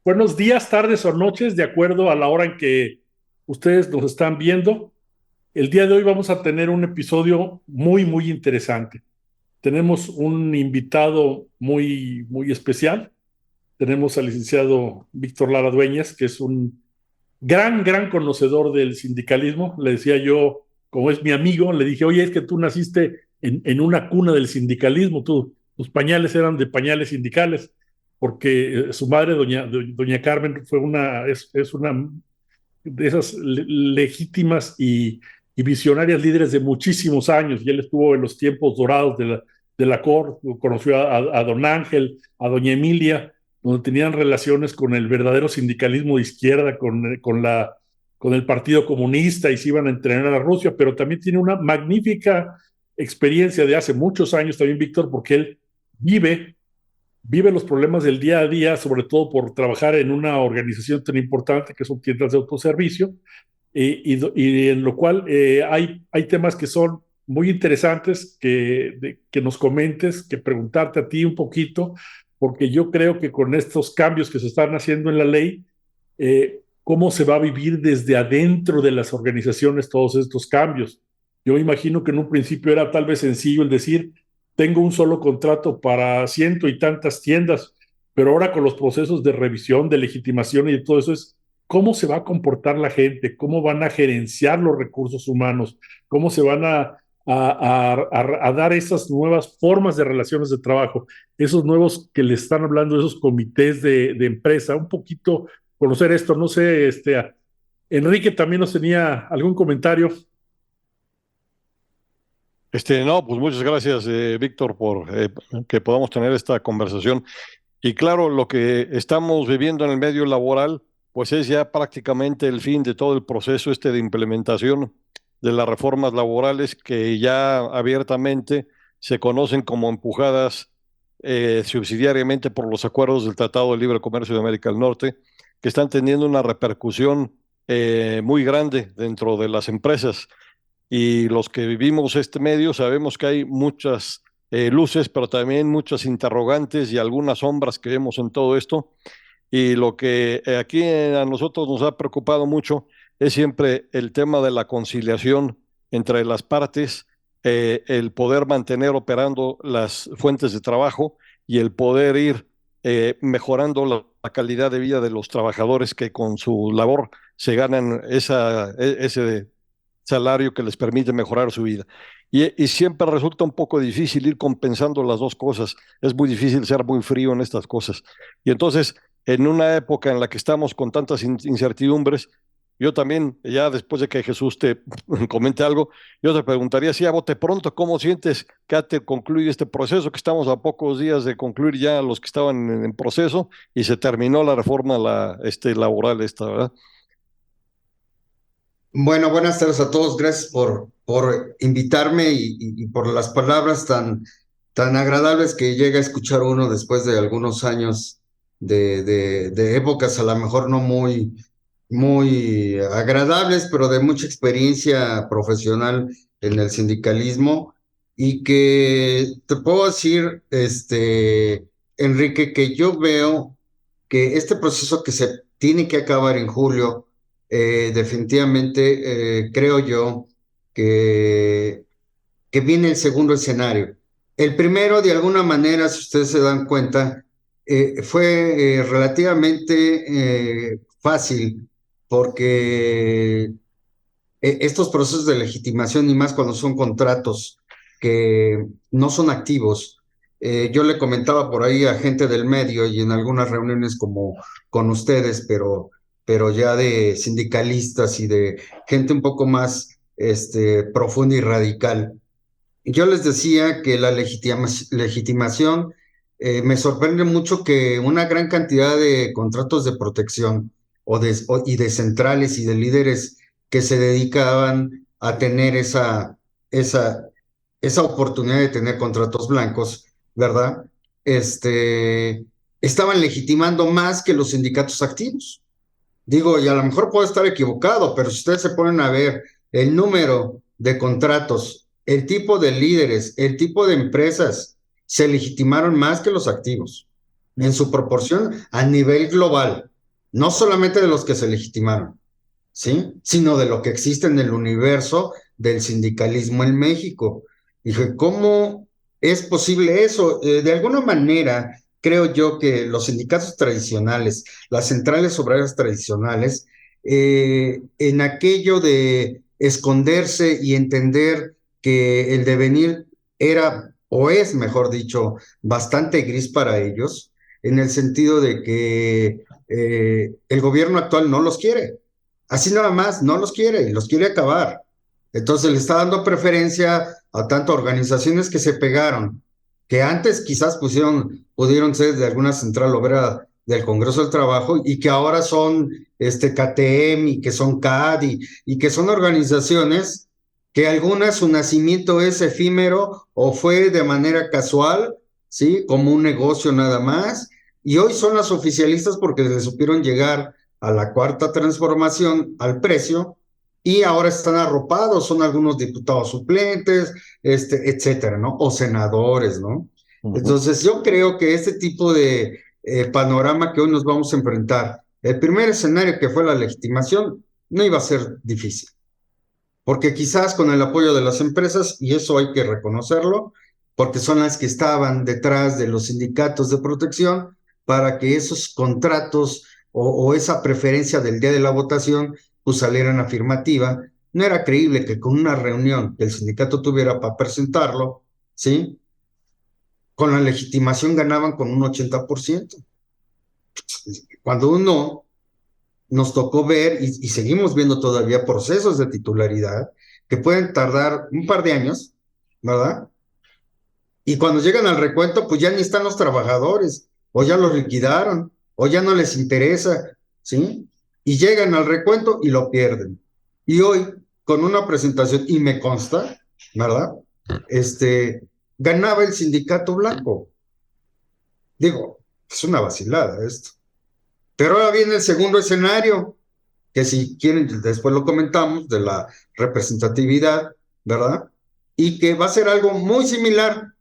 buenos días, tardes o noches, de acuerdo a la hora en que ustedes nos están viendo. El día de hoy vamos a tener un episodio muy interesante. Tenemos un invitado muy especial. Tenemos al licenciado Víctor Lara Dueñas, que es un gran conocedor del sindicalismo. Le decía yo, como es mi amigo, le dije, oye, es que tú naciste en una cuna del sindicalismo, tus pañales eran de pañales sindicales, porque su madre, doña Carmen, es una de esas legítimas y visionarias líderes de muchísimos años, y él estuvo en los tiempos dorados de la COR, conoció a don Ángel, a doña Emilia, donde tenían relaciones con el verdadero sindicalismo de izquierda, con el Partido Comunista, y se iban a entrenar a Rusia, pero también tiene una magnífica experiencia de hace muchos años también, Víctor, porque él vive vive los problemas del día a día, sobre todo por trabajar en una organización tan importante que son tiendas de autoservicio, y en lo cual hay temas que son muy interesantes que nos comentes, que preguntarte a ti un poquito, porque yo creo que con estos cambios que se están haciendo en la ley, cómo se va a vivir desde adentro de las organizaciones todos estos cambios. Yo imagino que en un principio era tal vez sencillo el decir, tengo un solo contrato para ciento y tantas tiendas, pero ahora con los procesos de revisión, de legitimación y de todo eso es cómo se va a comportar la gente, cómo van a gerenciar los recursos humanos, cómo se van a dar esas nuevas formas de relaciones de trabajo, esos nuevos que le están hablando, esos comités de empresa, un poquito conocer esto, no sé, Enrique también nos tenía algún comentario. No, pues muchas gracias, Víctor, por que podamos tener esta conversación. Y claro, lo que estamos viviendo en el medio laboral, pues es ya prácticamente el fin de todo el proceso de implementación de las reformas laborales que ya abiertamente se conocen como empujadas subsidiariamente por los acuerdos del Tratado de Libre Comercio de América del Norte, que están teniendo una repercusión muy grande dentro de las empresas. Y los que vivimos este medio sabemos que hay muchas luces, pero también muchas interrogantes y algunas sombras que vemos en todo esto. Y lo que aquí a nosotros nos ha preocupado mucho es siempre el tema de la conciliación entre las partes, el poder mantener operando las fuentes de trabajo y el poder ir mejorando la calidad de vida de los trabajadores que con su labor se ganan ese salario que les permite mejorar su vida. Y siempre resulta un poco difícil ir compensando las dos cosas. Es muy difícil ser muy frío en estas cosas. Y entonces, en una época en la que estamos con tantas incertidumbres, yo también, ya después de que Jesús te comente algo, yo te preguntaría si a bote pronto, ¿cómo sientes que te concluye este proceso? Que estamos a pocos días de concluir ya los que estaban en proceso y se terminó la reforma laboral ¿verdad? Bueno, buenas tardes a todos. Gracias por invitarme y por las palabras tan agradables que llega a escuchar uno después de algunos años de épocas a lo mejor no muy agradables, pero de mucha experiencia profesional en el sindicalismo. Y que te puedo decir, Enrique, que yo veo que este proceso que se tiene que acabar en julio, definitivamente creo yo que, que viene el segundo escenario. El primero, de alguna manera, si ustedes se dan cuenta, fue relativamente fácil porque estos procesos de legitimación, y más cuando son contratos que no son activos, yo le comentaba por ahí a gente del medio y en algunas reuniones como con ustedes, pero ya de sindicalistas y de gente un poco más profunda y radical. Yo les decía que la legitimación me sorprende mucho que una gran cantidad de contratos de protección y de centrales y de líderes que se dedicaban a tener esa, esa oportunidad de tener contratos blancos, ¿verdad? Estaban legitimando más que los sindicatos activos. Digo, y a lo mejor puedo estar equivocado, pero si ustedes se ponen a ver el número de contratos, el tipo de líderes, el tipo de empresas, se legitimaron más que los activos, en su proporción a nivel global. no solamente de los que se legitimaron, ¿sí? Sino de lo que existe en el universo del sindicalismo en México. Dije, ¿cómo es posible eso? De alguna manera, creo yo que los sindicatos tradicionales, las centrales obrerias tradicionales, en aquello de esconderse y entender que el devenir era, o es, mejor dicho, bastante gris para ellos, en el sentido de que el gobierno actual no los quiere. Así nada más, no los quiere y los quiere acabar. Entonces le está dando preferencia a tantas organizaciones que se pegaron, que antes quizás pudieron ser de alguna central obrera del Congreso del Trabajo y que ahora son KTM y que son CAD y que son organizaciones que algunas su nacimiento es efímero o fue de manera casual, ¿sí? Como un negocio nada más, y hoy son las oficialistas porque le supieron llegar a la cuarta transformación al precio y ahora están arropados, son algunos diputados suplentes, etcétera, ¿no? O senadores, ¿no? Entonces yo creo que este tipo de panorama que hoy nos vamos a enfrentar, el primer escenario que fue la legitimación, no iba a ser difícil, porque quizás con el apoyo de las empresas, y eso hay que reconocerlo, porque son las que estaban detrás de los sindicatos de protección, para que esos contratos o esa preferencia del día de la votación pues salieran afirmativa. No era creíble que con una reunión que el sindicato tuviera para presentarlo, ¿sí? Con la legitimación ganaban con un 80%. Cuando uno nos tocó ver y seguimos viendo todavía procesos de titularidad que pueden tardar un par de años, ¿verdad? Y cuando llegan al recuento, pues ya ni están los trabajadores, o ya los liquidaron, o ya no les interesa, ¿sí? Y llegan al recuento y lo pierden. Y hoy, con una presentación, y me consta, ¿verdad? Ganaba el sindicato blanco. Digo, es una vacilada esto. Pero ahora viene el segundo escenario, que si quieren después lo comentamos, de la representatividad, ¿verdad? Y que va a ser algo muy similar,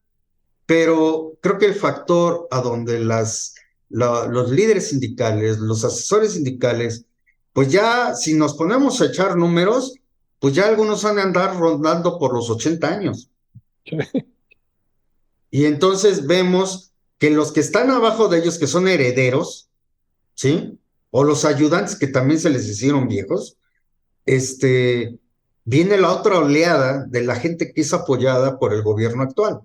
pero creo que el factor a donde los líderes sindicales, los asesores sindicales, pues ya si nos ponemos a echar números, pues ya algunos van a andar rondando por los 80 años. Y entonces vemos que los que están abajo de ellos, que son herederos, ¿sí? O los ayudantes que también se les hicieron viejos, viene la otra oleada de la gente que es apoyada por el gobierno actual.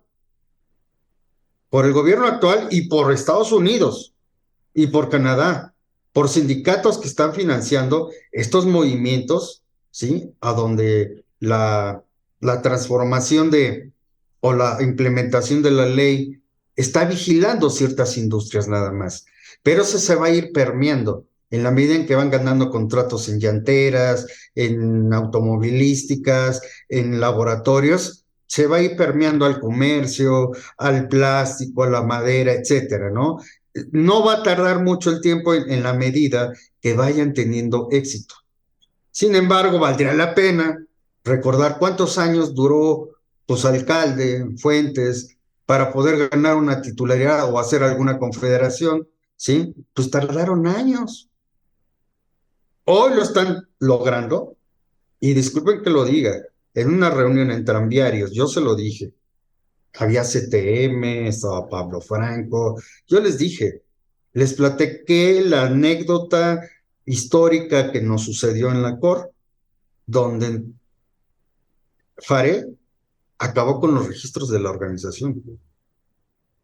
Por el gobierno actual y por Estados Unidos y por Canadá, por sindicatos que están financiando estos movimientos, ¿sí? A donde la transformación o la implementación de la ley está vigilando ciertas industrias nada más. Pero eso se va a ir permeando en la medida en que van ganando contratos en llanteras, en automovilísticas, en laboratorios, se va a ir permeando al comercio, al plástico, a la madera, etcétera, ¿no? No va a tardar mucho el tiempo en la medida que vayan teniendo éxito. Sin embargo, valdría la pena recordar cuántos años duró pues alcalde Fuentes para poder ganar una titularidad o hacer alguna confederación, ¿sí? Pues tardaron años. Hoy lo están logrando, y disculpen que lo diga, en una reunión en tranviarios, yo se lo dije, había CTM, estaba Pablo Franco, yo les dije, les platiqué la anécdota histórica que nos sucedió en la COR, donde Faré acabó con los registros de la organización,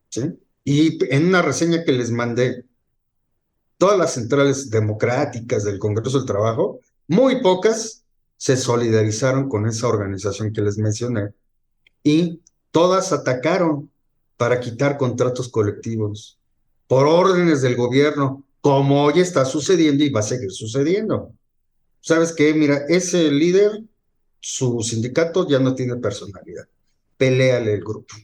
¿sí? Y en una reseña que les mandé, todas las centrales democráticas del Congreso del Trabajo, muy pocas se solidarizaron con esa organización que les mencioné y todas atacaron para quitar contratos colectivos por órdenes del gobierno, como hoy está sucediendo y va a seguir sucediendo. ¿Sabes qué? Mira, ese líder, su sindicato ya no tiene personalidad. Peléale el grupo.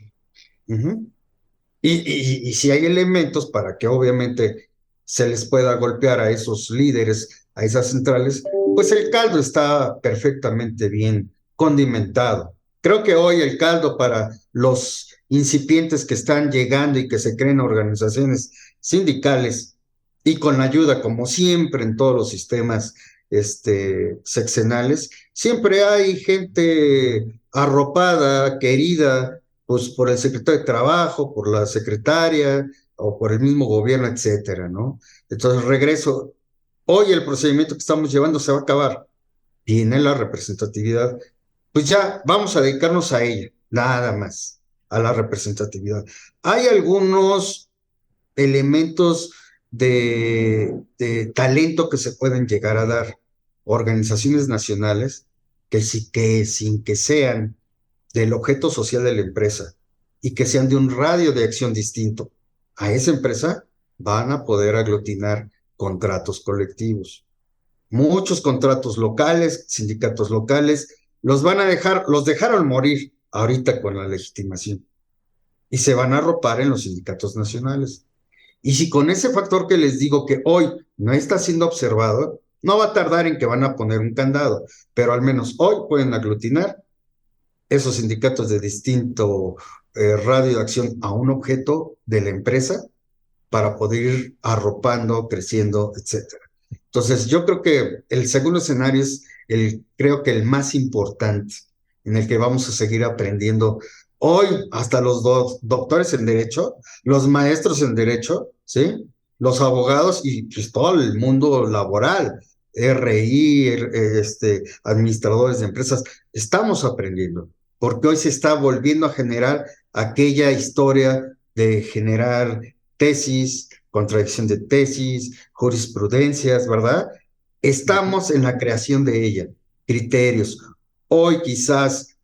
Y si hay elementos para que obviamente se les pueda golpear a esos líderes, a esas centrales, pues el caldo está perfectamente bien condimentado. Creo que hoy el caldo para los incipientes que están llegando y que se creen organizaciones sindicales y con la ayuda, como siempre en todos los sistemas sexenales, siempre hay gente arropada, querida, pues por el secretario de Trabajo, por la secretaria o por el mismo gobierno, etcétera, ¿no? Entonces regreso. Hoy el procedimiento que estamos llevando se va a acabar. Tiene la representatividad. Pues ya vamos a dedicarnos a ella, nada más, a la representatividad. Hay algunos elementos de talento que se pueden llegar a dar. Organizaciones nacionales que sin que sean del objeto social de la empresa y que sean de un radio de acción distinto a esa empresa, van a poder aglutinar contratos colectivos. Muchos contratos locales, sindicatos locales, los dejaron morir ahorita con la legitimación y se van a arropar en los sindicatos nacionales. Y si con ese factor que les digo que hoy no está siendo observado, no va a tardar en que van a poner un candado, pero al menos hoy pueden aglutinar esos sindicatos de distinto radio de acción a un objeto de la empresa para poder ir arropando, creciendo, etcétera. Entonces, yo creo que el segundo escenario es creo que el más importante, en el que vamos a seguir aprendiendo. Hoy, hasta los doctores en Derecho, los maestros en Derecho, ¿sí? Los abogados y pues, todo el mundo laboral, RI, administradores de empresas, estamos aprendiendo, porque hoy se está volviendo a generar aquella historia de generar tesis, contradicción de tesis, jurisprudencias, ¿verdad? Estamos en la creación de ella, criterios. Hoy quizás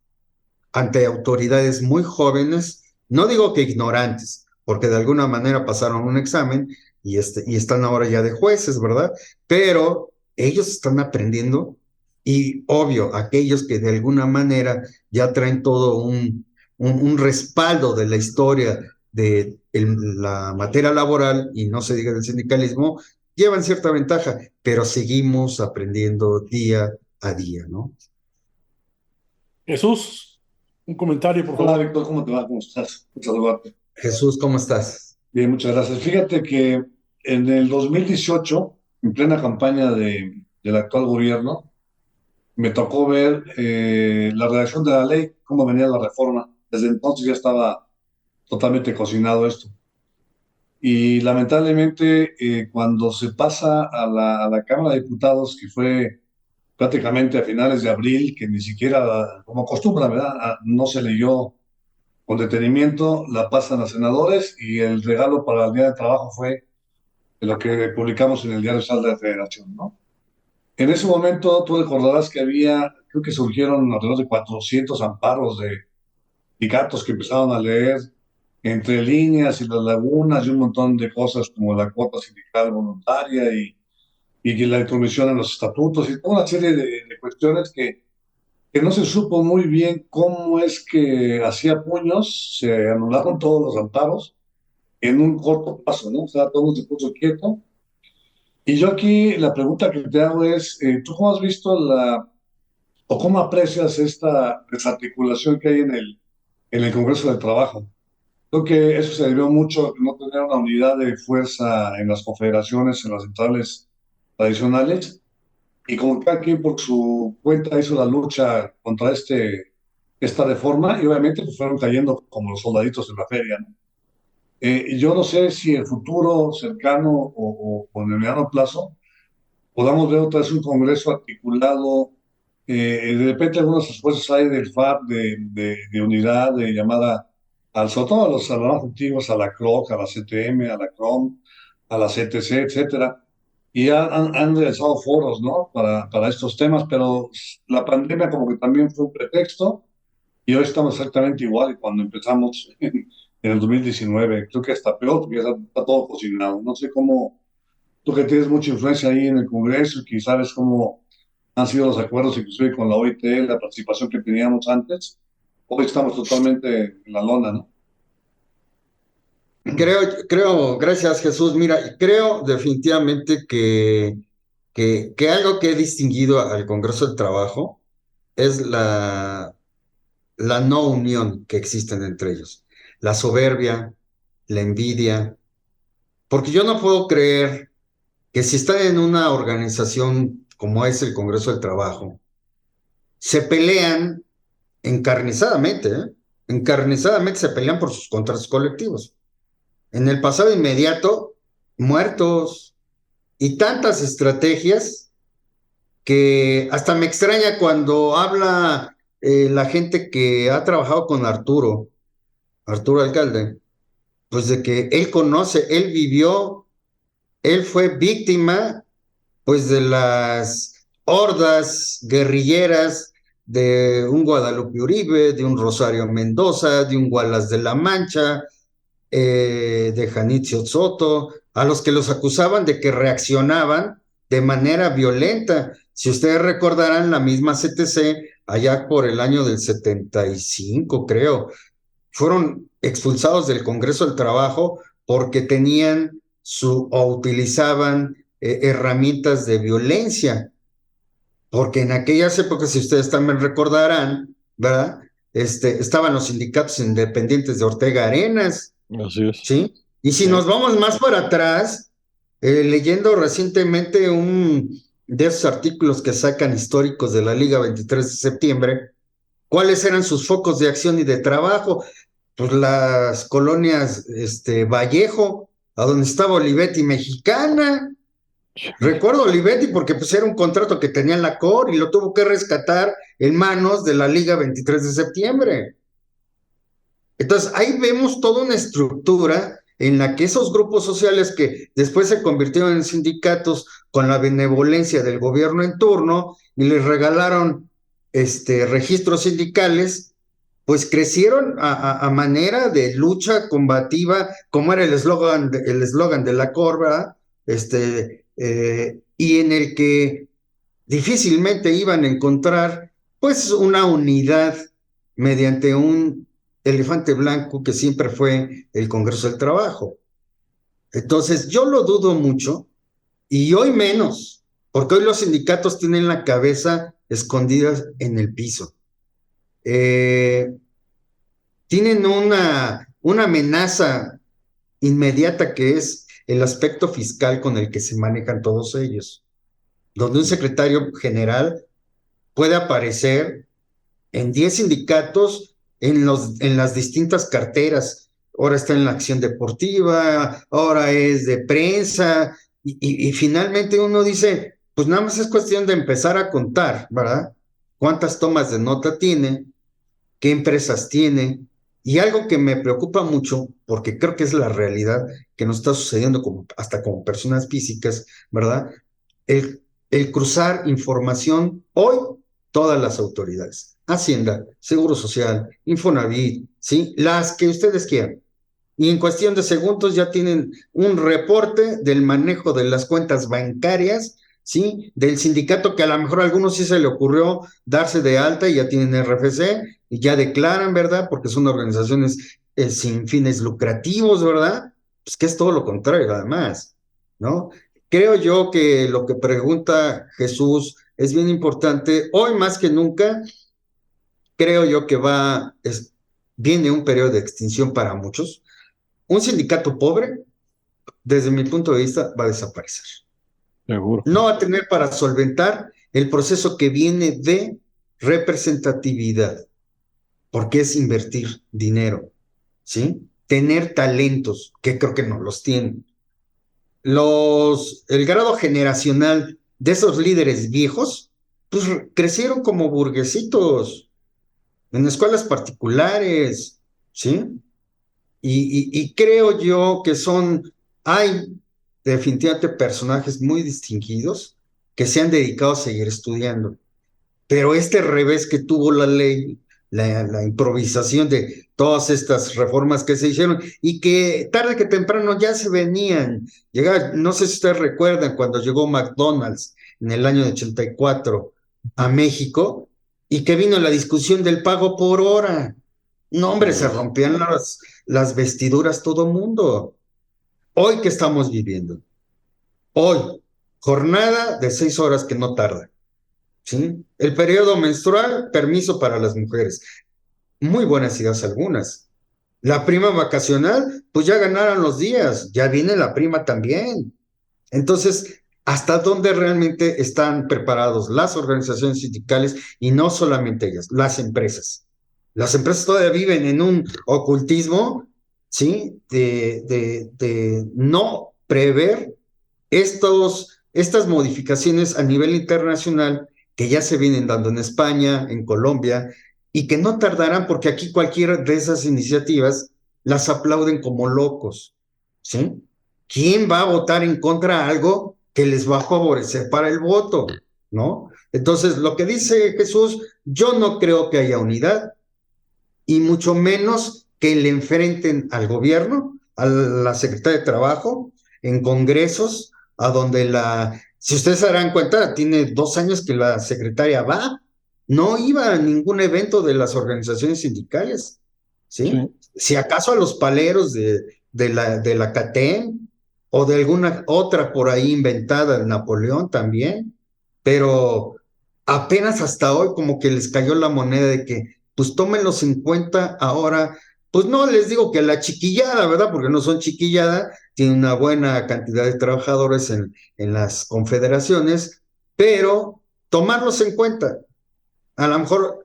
ante autoridades muy jóvenes, no digo que ignorantes, porque de alguna manera pasaron un examen y están ahora ya de jueces, ¿verdad? Pero ellos están aprendiendo y obvio, aquellos que de alguna manera ya traen todo un respaldo de la historia de la materia laboral y no se diga del sindicalismo, llevan cierta ventaja, pero seguimos aprendiendo día a día, ¿no? Jesús, un comentario, por Hola favor. Víctor, ¿cómo te va? ¿Cómo estás? Muchas gracias. Jesús, ¿cómo estás? Bien, muchas gracias. Fíjate que en el 2018, en plena campaña del actual gobierno, me tocó ver la redacción de la ley, cómo venía la reforma. Desde entonces ya estaba totalmente cocinado esto. Y lamentablemente, cuando se pasa a la Cámara de Diputados, que fue prácticamente a finales de abril, que ni siquiera, como acostumbra, ¿verdad? No se leyó con detenimiento, la pasan a senadores y el regalo para el Día de Trabajo fue lo que publicamos en el Diario Oficial de la Federación, ¿no? En ese momento tú recordarás que había, creo que surgieron alrededor de 400 amparos de sindicatos que empezaron a leer entre líneas y las lagunas y un montón de cosas como la cuota sindical voluntaria y la intromisión en los estatutos y toda una serie de cuestiones que no se supo muy bien cómo es que hacía puños, se anularon todos los amparos en un corto plazo, ¿no? O sea, todo se puso quieto. Y yo aquí la pregunta que te hago es, ¿tú cómo has visto o cómo aprecias esta desarticulación que hay en el Congreso del Trabajo? Creo que eso se debió mucho a no tener una unidad de fuerza en las confederaciones, en las centrales tradicionales, y como que cada quien por su cuenta hizo la lucha contra esta reforma, y obviamente pues fueron cayendo como los soldaditos en la feria, ¿no? Y yo no sé si en el futuro cercano o en el mediano plazo podamos ver otra vez un Congreso articulado. De repente algunos esfuerzos hay del FAB, de unidad, de llamada, sobre todo a los más antiguos, a la CROC, a la CTM, a la CROM, a la CTC, etcétera, y han realizado foros, ¿no? Para estos temas, pero la pandemia como que también fue un pretexto y hoy estamos exactamente igual que cuando empezamos en el 2019. Creo que hasta peor porque ya está todo cocinado. No sé cómo, tú que tienes mucha influencia ahí en el Congreso y que sabes cómo han sido los acuerdos inclusive con la OIT, la participación que teníamos antes, hoy estamos totalmente en la lona, ¿no? Gracias Jesús. Mira, creo definitivamente que algo que he distinguido al Congreso del Trabajo es la no unión que existen entre ellos, la soberbia, la envidia, porque yo no puedo creer que si están en una organización como es el Congreso del Trabajo, se pelean encarnizadamente, ¿eh? Encarnizadamente se pelean por sus contratos colectivos. En el pasado inmediato, muertos y tantas estrategias que hasta me extraña cuando habla la gente que ha trabajado con Arturo Alcalde, pues de que él conoce, él vivió, él fue víctima pues de las hordas guerrilleras de un Guadalupe Uribe, de un Rosario Mendoza, de un Wallace de la Mancha, de Janitzio Soto, a los que los acusaban de que reaccionaban de manera violenta. Si ustedes recordarán, la misma CTC, allá por el año del 75, creo, fueron expulsados del Congreso del Trabajo porque tenían o utilizaban herramientas de violencia, porque en aquellas épocas, si ustedes también recordarán, ¿verdad? Estaban los sindicatos independientes de Ortega Arenas, Así es. ¿sí? Y si Sí. nos vamos más para atrás, leyendo recientemente de esos artículos que sacan históricos de la Liga 23 de septiembre, ¿cuáles eran sus focos de acción y de trabajo? Pues las colonias Vallejo, a donde estaba Olivetti Mexicana. Recuerdo Olivetti porque pues era un contrato que tenía en la COR y lo tuvo que rescatar en manos de la Liga 23 de septiembre. Entonces ahí vemos toda una estructura en la que esos grupos sociales que después se convirtieron en sindicatos con la benevolencia del gobierno en turno y les regalaron registros sindicales, pues crecieron a manera de lucha combativa, como era el eslogan de la Corva, y en el que difícilmente iban a encontrar pues una unidad mediante un elefante blanco que siempre fue el Congreso del Trabajo. Entonces yo lo dudo mucho y hoy menos, porque hoy los sindicatos tienen la cabeza escondida en el piso. Tienen una amenaza inmediata que es el aspecto fiscal con el que se manejan todos ellos, donde un secretario general puede aparecer en 10 sindicatos en las distintas carteras. Ahora está en la acción deportiva, ahora es de prensa, y finalmente uno dice, pues nada más es cuestión de empezar a contar, ¿verdad? ¿Cuántas tomas de nota tiene? ¿Qué empresas tiene? Y algo que me preocupa mucho, porque creo que es la realidad que nos está sucediendo hasta como personas físicas, ¿verdad? El cruzar información hoy, todas las autoridades, Hacienda, Seguro Social, Infonavit, ¿sí? Las que ustedes quieran. Y en cuestión de segundos ya tienen un reporte del manejo de las cuentas bancarias, ¿sí? Del sindicato que a lo mejor a algunos sí se le ocurrió darse de alta y ya tienen RFC y ya declaran, ¿verdad? Porque son organizaciones sin fines lucrativos, ¿verdad? Pues que es todo lo contrario, además, ¿no? Creo yo que lo que pregunta Jesús es bien importante. Hoy más que nunca, creo yo que viene un periodo de extinción para muchos. Un sindicato pobre, desde mi punto de vista, va a desaparecer. Seguro. No va a tener para solventar el proceso que viene de representatividad, porque es invertir dinero, ¿sí? Tener talentos, que creo que no los tienen. El grado generacional de esos líderes viejos, pues crecieron como burguesitos en escuelas particulares, ¿sí? Y creo yo que hay definitivamente personajes muy distinguidos que se han dedicado a seguir estudiando. Pero este revés que tuvo la ley, la improvisación de todas estas reformas que se hicieron y que tarde que temprano ya se venían. No sé si ustedes recuerdan cuando llegó McDonald's en el año 84 a México y que vino la discusión del pago por hora. No, hombre, se rompían las vestiduras todo mundo. Hoy, ¿qué estamos viviendo? Hoy, jornada de 6 horas que no tarda, ¿sí? El periodo menstrual, permiso para las mujeres. Muy buenas ideas algunas. La prima vacacional, pues ya ganaron los días, ya viene la prima también. Entonces, hasta dónde realmente están preparados las organizaciones sindicales y no solamente ellas, las empresas. Las empresas todavía viven en un ocultismo, ¿sí? De no prever estas modificaciones a nivel internacional que ya se vienen dando en España, en Colombia, y que no tardarán porque aquí cualquiera de esas iniciativas las aplauden como locos, ¿sí? ¿Quién va a votar en contra de algo que les va a favorecer para el voto, ¿no? Entonces, lo que dice Jesús, yo no creo que haya unidad y mucho menos que le enfrenten al gobierno, a la Secretaría de Trabajo, en congresos, a donde si ustedes se darán cuenta, tiene 2 años que la secretaria no iba a ningún evento de las organizaciones sindicales, ¿sí? Sí. Si acaso a los paleros de la CATEM o de alguna otra por ahí inventada, el Napoleón también, pero apenas hasta hoy como que les cayó la moneda de que pues tómenlos en cuenta ahora, pues no les digo que la chiquillada, ¿verdad? Porque no son chiquillada, tienen una buena cantidad de trabajadores en las confederaciones, pero tomarlos en cuenta. A lo mejor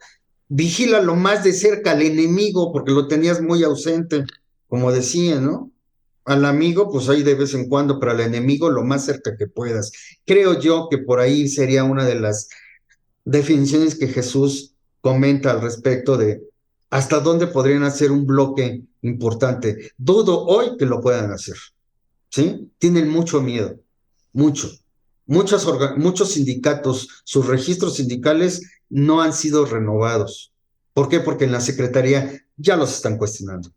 vigila lo más de cerca al enemigo, porque lo tenías muy ausente, como decía, ¿no? Al amigo, pues ahí de vez en cuando, pero al enemigo lo más cerca que puedas. Creo yo que por ahí sería una de las definiciones que Jesús comenta al respecto de hasta dónde podrían hacer un bloque importante. Dudo hoy que lo puedan hacer, ¿sí? Tienen mucho miedo, mucho. Muchos sindicatos, sus registros sindicales no han sido renovados. ¿Por qué? Porque en la Secretaría ya los están cuestionando,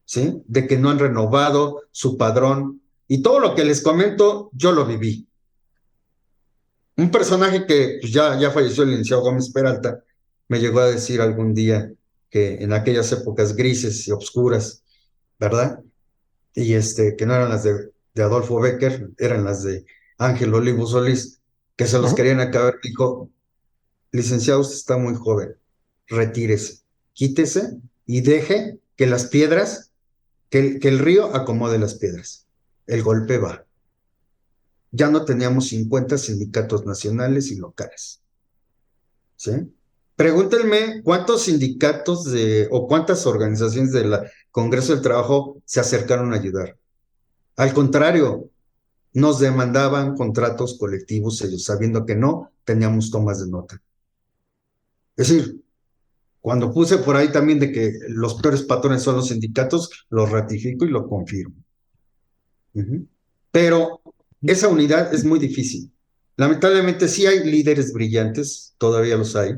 ¿sí? De que no han renovado su padrón. Y todo lo que les comento, yo lo viví. Un personaje que pues, ya falleció, el licenciado Gómez Peralta, me llegó a decir algún día que en aquellas épocas grises y obscuras, ¿verdad? Y que no eran las de Adolfo Becker, eran las de Ángel Olivo Solís, que se los querían acabar. Dijo, licenciado, usted está muy joven, retírese, quítese y deje que las piedras, que el río acomode las piedras. El golpe va. Ya no teníamos 50 sindicatos nacionales y locales, ¿sí? Pregúntenme cuántos sindicatos o cuántas organizaciones del Congreso del Trabajo se acercaron a ayudar. Al contrario, nos demandaban contratos colectivos ellos, sabiendo que no teníamos tomas de nota. Es decir, cuando puse por ahí también de que los peores patrones son los sindicatos, lo ratifico y lo confirmo. Pero esa unidad es muy difícil. Lamentablemente sí hay líderes brillantes, todavía los hay,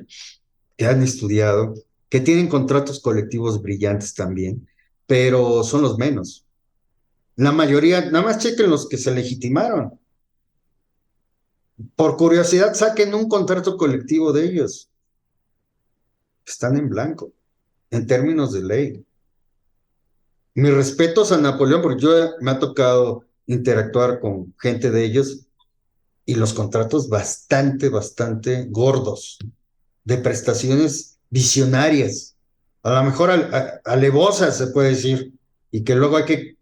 que han estudiado, que tienen contratos colectivos brillantes también, pero son los menos. La mayoría, nada más chequen los que se legitimaron. Por curiosidad, saquen un contrato colectivo de ellos. Están en blanco, en términos de ley. Mis respetos a Napoleón, porque me ha tocado interactuar con gente de ellos y los contratos bastante gordos, de prestaciones visionarias, a lo mejor alevosas se puede decir, y que luego hay que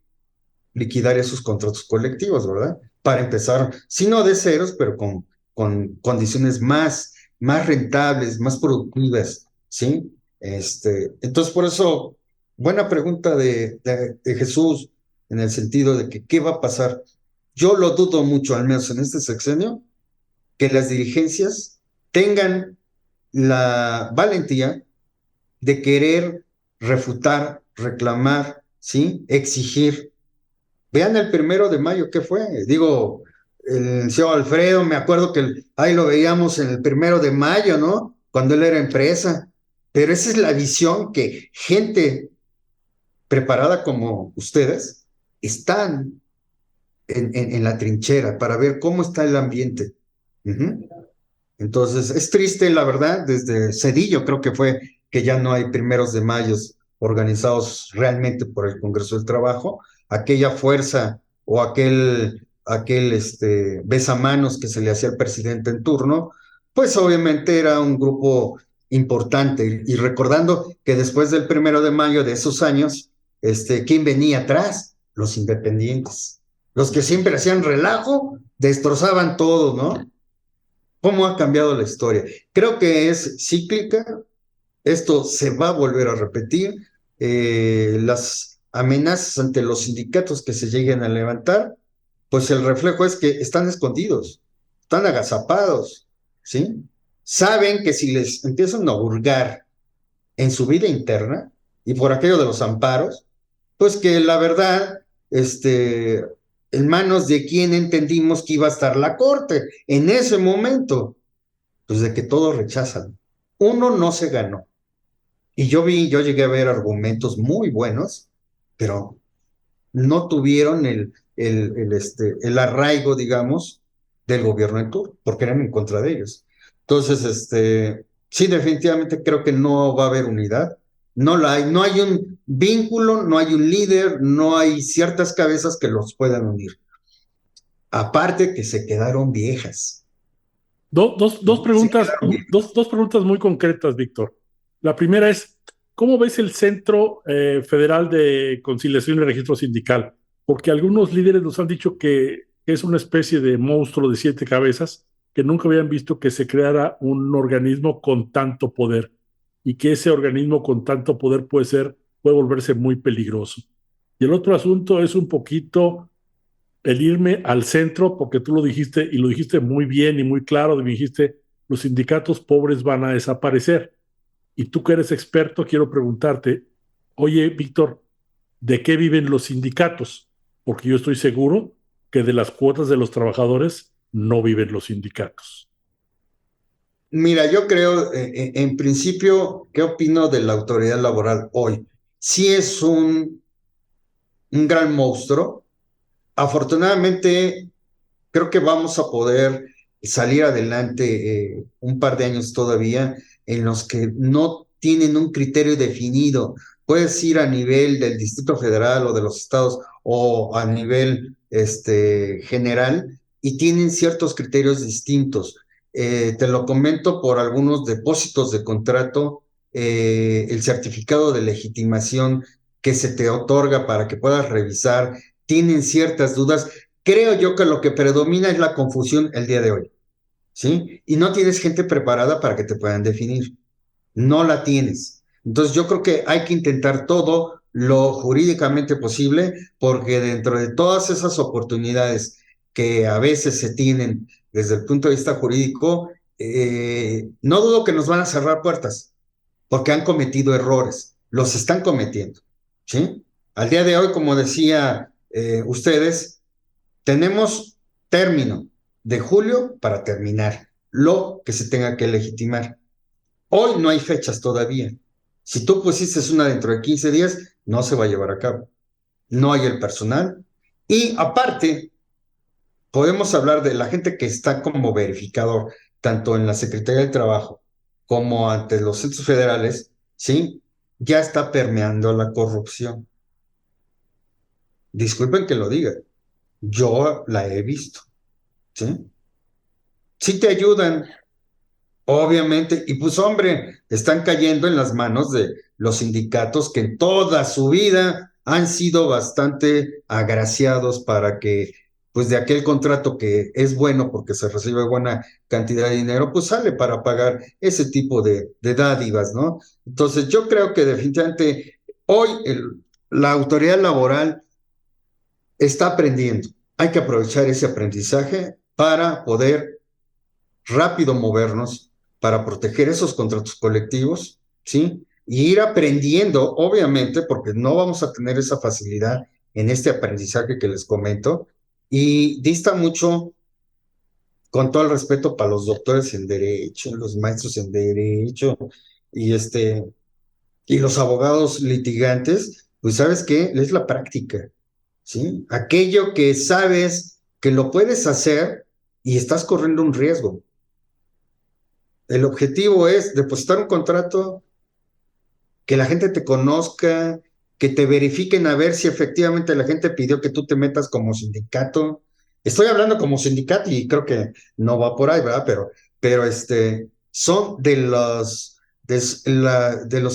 liquidar esos contratos colectivos, ¿verdad? Para empezar, si no de ceros, pero con condiciones más rentables, más productivas, ¿sí? Entonces, por eso, buena pregunta de Jesús, en el sentido de que, ¿qué va a pasar? Yo lo dudo mucho, al menos en este sexenio, que las dirigencias tengan la valentía de querer refutar, reclamar, ¿sí? Exigir. Vean el 1 de mayo, ¿qué fue? Digo, el señor Alfredo, me acuerdo que ahí lo veíamos en el 1 de mayo, ¿no? Cuando él era empresa. Pero esa es la visión que gente preparada como ustedes están en la trinchera para ver cómo está el ambiente. Entonces, es triste, la verdad, desde Cedillo creo que fue que ya no hay 1 de mayo organizados realmente por el Congreso del Trabajo, aquella fuerza o aquel besamanos que se le hacía al presidente en turno, pues obviamente era un grupo importante, y recordando que después del 1 de mayo de esos años, ¿quién venía atrás? Los independientes, los que siempre hacían relajo destrozaban todo, ¿no? ¿Cómo ha cambiado la historia? Creo que es cíclica, esto se va a volver a repetir, las amenazas ante los sindicatos que se lleguen a levantar, pues el reflejo es que están escondidos, están agazapados, ¿sí? Saben que si les empiezan a hurgar en su vida interna y por aquello de los amparos, pues que la verdad, en manos de quien entendimos que iba a estar la corte en ese momento, pues de que todos rechazan. Uno no se ganó. Y yo llegué a ver argumentos muy buenos, pero no tuvieron el arraigo, digamos, del gobierno en turno, porque eran en contra de ellos. Entonces, sí, definitivamente creo que no va a haber unidad. No la hay, no hay un vínculo, no hay un líder, no hay ciertas cabezas que los puedan unir. Aparte que se quedaron viejas. Dos Se preguntas, quedaron viejas. dos preguntas muy concretas, Víctor. La primera es, ¿cómo ves el Centro Federal de Conciliación y Registro Sindical? Porque algunos líderes nos han dicho que es una especie de monstruo de 7 cabezas, que nunca habían visto que se creara un organismo con tanto poder y que ese organismo con tanto poder puede volverse muy peligroso. Y el otro asunto es un poquito el irme al centro, porque tú lo dijiste y lo dijiste muy bien y muy claro, dijiste, los sindicatos pobres van a desaparecer. Y tú que eres experto, quiero preguntarte, oye, Víctor, ¿de qué viven los sindicatos? Porque yo estoy seguro que de las cuotas de los trabajadores no viven los sindicatos. Mira, yo creo, en principio, ¿qué opino de la autoridad laboral hoy? Sí es un gran monstruo. Afortunadamente, creo que vamos a poder salir adelante un par de años todavía en los que no tienen un criterio definido. Puedes ir a nivel del Distrito Federal o de los estados o a nivel general y tienen ciertos criterios distintos. Te lo comento por algunos depósitos de contrato, el certificado de legitimación que se te otorga para que puedas revisar, tienen ciertas dudas. Creo yo que lo que predomina es la confusión el día de hoy, ¿sí? Y no tienes gente preparada para que te puedan definir. No la tienes. Entonces yo creo que hay que intentar todo lo jurídicamente posible, porque dentro de todas esas oportunidades que a veces se tienen desde el punto de vista jurídico, no dudo que nos van a cerrar puertas, porque han cometido errores, los están cometiendo, ¿sí? Al día de hoy, como decía ustedes, tenemos término de julio para terminar lo que se tenga que legitimar. Hoy no hay fechas todavía. Si tú pusiste una dentro de 15 días, no se va a llevar a cabo. No hay el personal. Y aparte, podemos hablar de la gente que está como verificador, tanto en la Secretaría del Trabajo como ante los centros federales, ¿sí? Ya está permeando la corrupción. Disculpen que lo diga, yo la he visto, ¿sí? Sí te ayudan, obviamente, y pues hombre, están cayendo en las manos de los sindicatos que en toda su vida han sido bastante agraciados para que, pues de aquel contrato que es bueno porque se recibe buena cantidad de dinero, pues sale para pagar ese tipo de dádivas, ¿no? Entonces yo creo que definitivamente hoy la autoridad laboral está aprendiendo. Hay que aprovechar ese aprendizaje para poder rápido movernos, para proteger esos contratos colectivos, ¿sí? Y ir aprendiendo, obviamente, porque no vamos a tener esa facilidad en este aprendizaje que les comento, y dista mucho, con todo el respeto para los doctores en Derecho, los maestros en Derecho, y y los abogados litigantes, pues ¿sabes qué? Es la práctica, ¿sí? Aquello que sabes que lo puedes hacer y estás corriendo un riesgo. El objetivo es depositar un contrato, que la gente te conozca, que te verifiquen a ver si efectivamente la gente pidió que tú te metas como sindicato. Estoy hablando como sindicato y creo que no va por ahí, ¿verdad? Pero son de los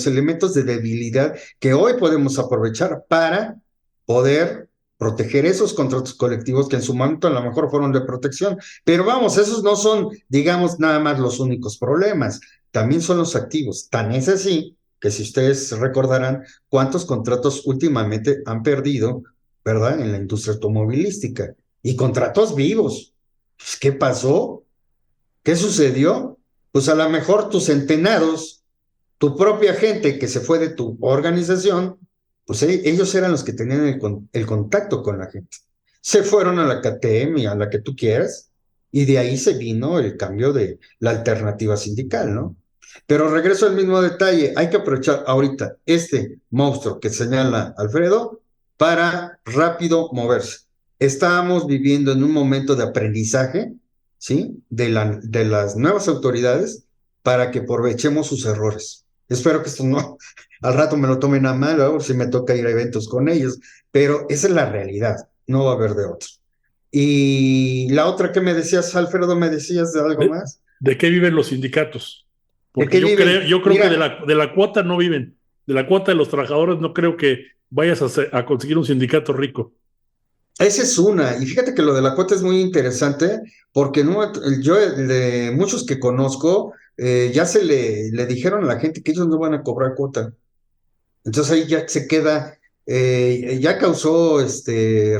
elementos de debilidad que hoy podemos aprovechar para poder proteger esos contratos colectivos que en su momento a lo mejor fueron de protección. Pero vamos, esos no son, digamos, nada más los únicos problemas, también son los activos. Tan es así que si ustedes recordarán cuántos contratos últimamente han perdido, ¿verdad? En la industria automovilística. Y contratos vivos. Pues, ¿qué pasó? ¿Qué sucedió? Pues a lo mejor tus centenados, tu propia gente que se fue de tu organización, pues ellos eran los que tenían el contacto con la gente. Se fueron a la KTM, a la que tú quieras, y de ahí se vino el cambio de la alternativa sindical, ¿no? Pero regreso al mismo detalle, hay que aprovechar ahorita este monstruo que señala Alfredo para rápido moverse. Estábamos viviendo en un momento de aprendizaje, ¿sí? De las nuevas autoridades para que aprovechemos sus errores. Espero que esto no, al rato me lo tomen a mal, o si me toca ir a eventos con ellos, pero esa es la realidad, no va a haber de otro. Y la otra que me decías, Alfredo, ¿me decías de algo más? ¿De qué viven los sindicatos? ¿De Porque qué viven? yo creo Mira, que de la cuota no viven. De la cuota de los trabajadores no creo que vayas a conseguir un sindicato rico. esa es una, y fíjate que lo de la cuota es muy interesante, porque no, yo de muchos que conozco, ya le dijeron a la gente que ellos no van a cobrar cuota. Entonces ahí ya se queda, ya causó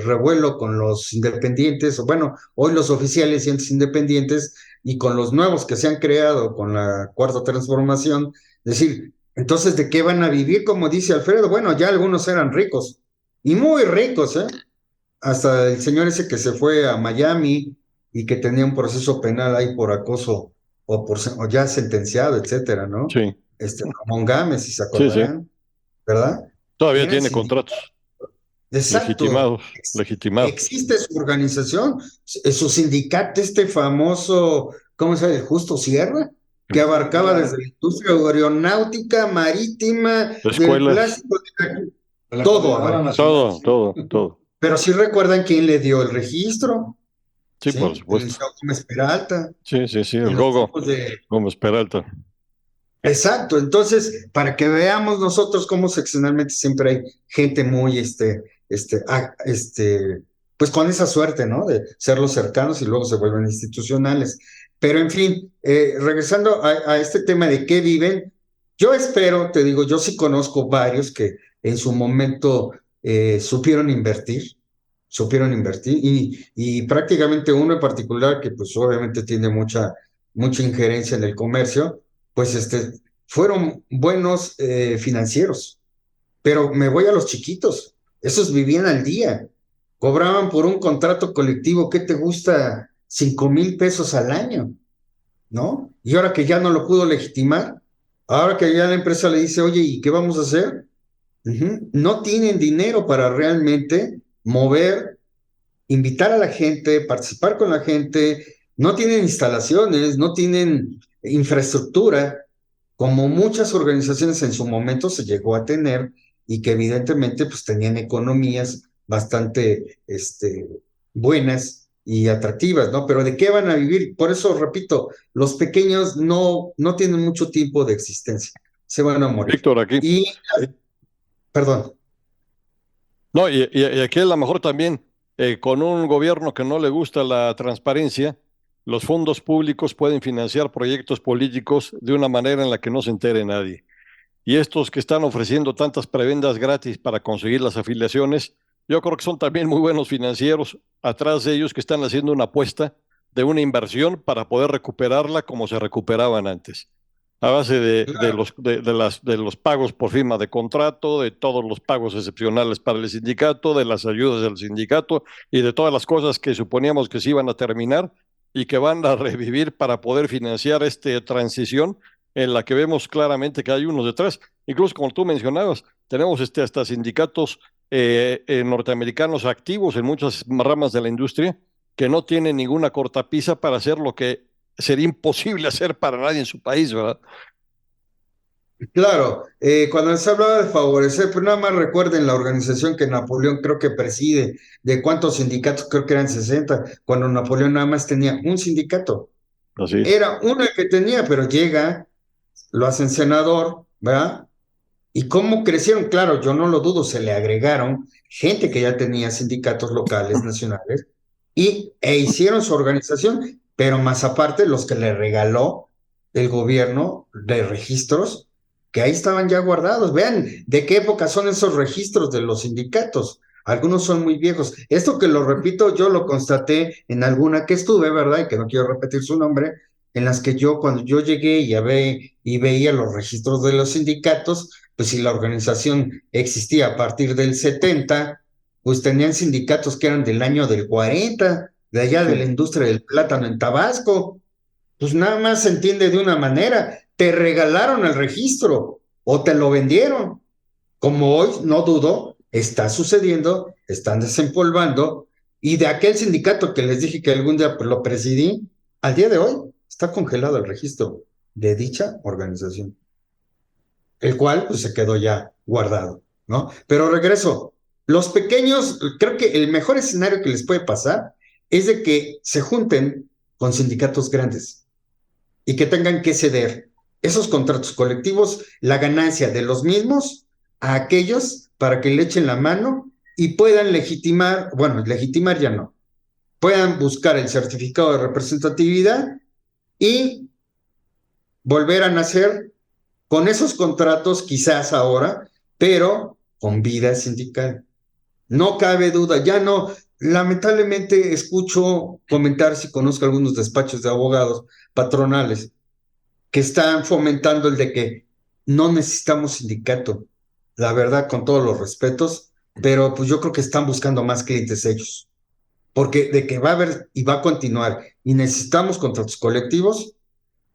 revuelo con los independientes, o bueno, hoy los oficiales y antes independientes, y con los nuevos que se han creado con la cuarta transformación, decir, entonces, ¿de qué van a vivir? Como dice Alfredo, bueno, ya algunos eran ricos, y muy ricos, ¿eh? Hasta el señor ese que se fue a Miami y que tenía un proceso penal ahí por acoso o ya sentenciado, etcétera, ¿no? Sí, Ramón Gámez, si se sí, sí. acordarán, ¿verdad? Todavía Eran tiene sindicatos. contratos Exacto. legitimados. Existe su organización, su sindicato, este famoso, ¿cómo se llama? El Justo Sierra, que abarcaba desde la industria aeronáutica, marítima, del Escuelas, plástico, De la todo Coordinadora abarcaba. Nacional. todo. Pero sí recuerdan quién le dio el registro, Sí, por ¿sí? El supuesto. licenciado Gómez Peralta, Sí, en el los Gogo, tiempos de... Gómez Peralta. Exacto, entonces, para que veamos nosotros cómo seccionalmente siempre hay gente muy, pues con esa suerte, ¿no? De ser los cercanos y luego se vuelven institucionales. Pero en fin, regresando a este tema de qué viven, yo espero, te digo, yo sí conozco varios que en su momento supieron invertir y prácticamente uno en particular que pues obviamente tiene mucha injerencia en el comercio, pues fueron buenos financieros, pero me voy a los chiquitos, esos vivían al día, cobraban por un contrato colectivo, ¿qué te gusta? 5,000 pesos al año, ¿no? Y ahora que ya no lo pudo legitimar, ahora que ya la empresa le dice, oye, ¿y qué vamos a hacer? No tienen dinero para realmente mover, invitar a la gente, participar con la gente, no tienen instalaciones, no tienen infraestructura, como muchas organizaciones en su momento se llegó a tener y que evidentemente pues tenían economías bastante buenas y atractivas, ¿no? Pero ¿de qué van a vivir? Por eso, repito, los pequeños no tienen mucho tiempo de existencia, se van a morir. Víctor, aquí. Y, perdón. No, y aquí a lo mejor también, con un gobierno que no le gusta la transparencia, los fondos públicos pueden financiar proyectos políticos de una manera en la que no se entere nadie. Y estos que están ofreciendo tantas prebendas gratis para conseguir las afiliaciones, yo creo que son también muy buenos financieros atrás de ellos que están haciendo una apuesta de una inversión para poder recuperarla como se recuperaban antes. A base Claro. de los pagos por firma de contrato, de todos los pagos excepcionales para el sindicato, de las ayudas del sindicato y de todas las cosas que suponíamos que se iban a terminar y que van a revivir para poder financiar esta transición en la que vemos claramente que hay unos detrás. Incluso como tú mencionabas, tenemos hasta sindicatos norteamericanos activos en muchas ramas de la industria que no tienen ninguna cortapisa para hacer lo que sería imposible hacer para nadie en su país, ¿verdad? Claro, cuando se hablaba de favorecer, pues nada más recuerden la organización que Napoleón creo que preside, de cuántos sindicatos, creo que eran 60, cuando Napoleón nada más tenía un sindicato. Así es. Era uno el que tenía, pero llega, lo hacen senador, ¿verdad? ¿Y cómo crecieron? Claro, yo no lo dudo, se le agregaron gente que ya tenía sindicatos locales, nacionales, e hicieron su organización, pero más aparte los que le regaló el gobierno de registros, que ahí estaban ya guardados. Vean de qué época son esos registros de los sindicatos. Algunos son muy viejos. Esto que lo repito, yo lo constaté en alguna que estuve, ¿verdad? Y que no quiero repetir su nombre, en las que yo, cuando yo llegué y veía los registros de los sindicatos, pues si la organización existía a partir del 70, pues tenían sindicatos que eran del año del 40, de allá de la industria del plátano en Tabasco. Pues nada más se entiende de una manera, te regalaron el registro o te lo vendieron. Como hoy, no dudo, está sucediendo, están desempolvando, y de aquel sindicato que les dije que algún día lo presidí, al día de hoy está congelado el registro de dicha organización, el cual pues se quedó ya guardado, ¿no? Pero regreso, los pequeños, creo que el mejor escenario que les puede pasar es de que se junten con sindicatos grandes y que tengan que ceder esos contratos colectivos, la ganancia de los mismos a aquellos para que le echen la mano y puedan legitimar, bueno, legitimar ya no, puedan buscar el certificado de representatividad y volver a nacer con esos contratos quizás ahora, pero con vida sindical. No cabe duda, ya no, lamentablemente escucho comentar, si conozco algunos despachos de abogados patronales, que están fomentando el de que no necesitamos sindicato, la verdad, con todos los respetos, pero pues yo creo que están buscando más clientes ellos, porque de que va a haber y va a continuar y necesitamos contratos colectivos,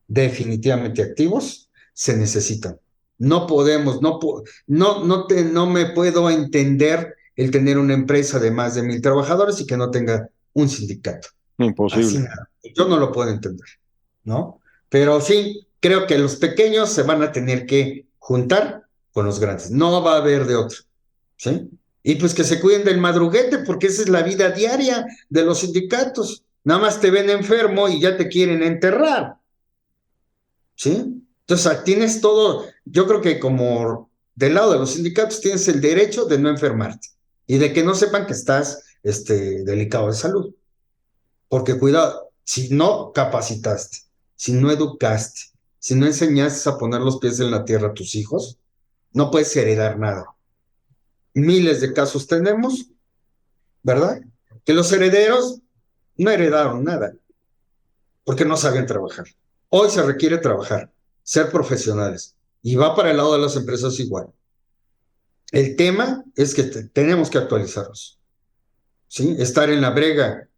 definitivamente activos, se necesitan. No podemos, no me puedo entender el tener una empresa de más de 1,000 trabajadores y que no tenga un sindicato. Imposible. Así nada. Yo no lo puedo entender, ¿no? Pero sí, creo que los pequeños se van a tener que juntar con los grandes. No va a haber de otro, ¿sí? Y pues que se cuiden del madruguete, porque esa es la vida diaria de los sindicatos. Nada más te ven enfermo y ya te quieren enterrar, ¿sí? Entonces, tienes todo, yo creo que como del lado de los sindicatos tienes el derecho de no enfermarte y de que no sepan que estás delicado de salud. Porque cuidado, si no capacitaste, si no educaste, si no enseñaste a poner los pies en la tierra a tus hijos, no puedes heredar nada. Miles de casos tenemos, ¿verdad? Que los herederos no heredaron nada, porque no sabían trabajar. Hoy se requiere trabajar, ser profesionales, y va para el lado de las empresas igual. El tema es que tenemos que actualizarnos, ¿sí? Estar en la brega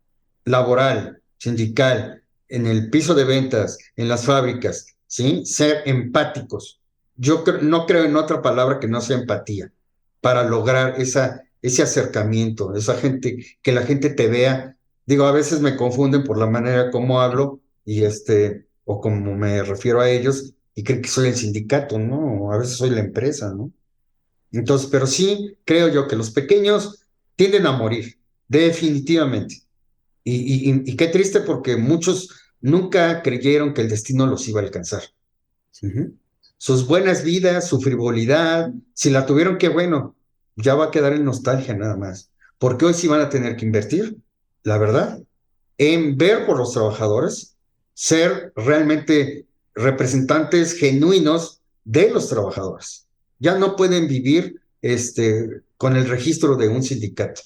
laboral, sindical, en el piso de ventas, en las fábricas, ¿sí? Ser empáticos. Yo no creo en otra palabra que no sea empatía para lograr ese acercamiento, esa gente, que la gente te vea. Digo, a veces me confunden por la manera como hablo y o como me refiero a ellos y creen que soy el sindicato, ¿no? A veces soy la empresa, ¿no? Entonces, pero sí creo yo que los pequeños tienden a morir, definitivamente. Y qué triste porque muchos nunca creyeron que el destino los iba a alcanzar. Sus buenas vidas, su frivolidad, si la tuvieron, qué bueno, ya va a quedar en nostalgia nada más. Porque hoy sí van a tener que invertir, la verdad, en ver por los trabajadores, ser realmente representantes genuinos de los trabajadores. Ya no pueden vivir con el registro de un sindicato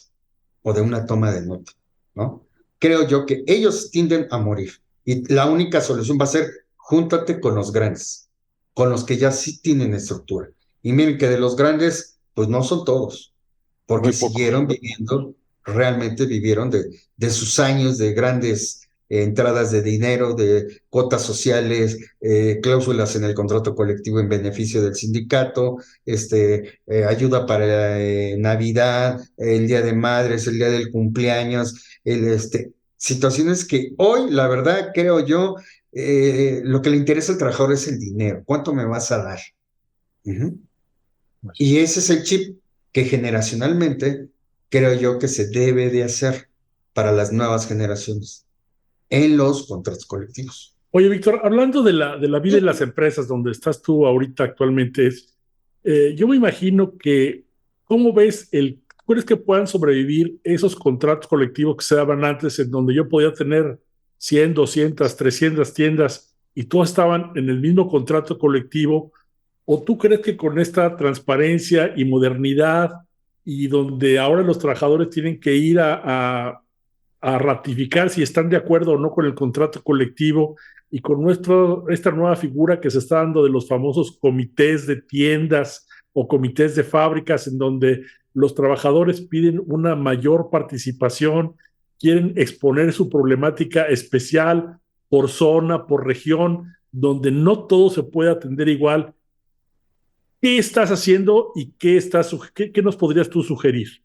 o de una toma de nota, ¿no? Creo yo que ellos tienden a morir y la única solución va a ser júntate con los grandes, con los que ya sí tienen estructura. Y miren que de los grandes, pues no son todos, porque siguieron viviendo, realmente vivieron de sus años de grandes entradas de dinero, de cuotas sociales, cláusulas en el contrato colectivo en beneficio del sindicato, ayuda para Navidad, el Día de Madres, el día del cumpleaños, situaciones que hoy, la verdad, creo yo, lo que le interesa al trabajador es el dinero. ¿Cuánto me vas a dar? Y ese es el chip que generacionalmente creo yo que se debe de hacer para las nuevas generaciones en los contratos colectivos. Oye, Víctor, hablando de la vida de las empresas donde estás tú ahorita actualmente, yo me imagino que, ¿cómo ves crees que puedan sobrevivir esos contratos colectivos que se daban antes, en donde yo podía tener 100, 200, 300 tiendas y todas estaban en el mismo contrato colectivo? ¿O tú crees que con esta transparencia y modernidad y donde ahora los trabajadores tienen que ir a ratificar si están de acuerdo o no con el contrato colectivo, y con esta nueva figura que se está dando de los famosos comités de tiendas o comités de fábricas, en donde los trabajadores piden una mayor participación, quieren exponer su problemática especial por zona, por región, donde no todo se puede atender igual? ¿Qué estás haciendo y qué nos podrías tú sugerir?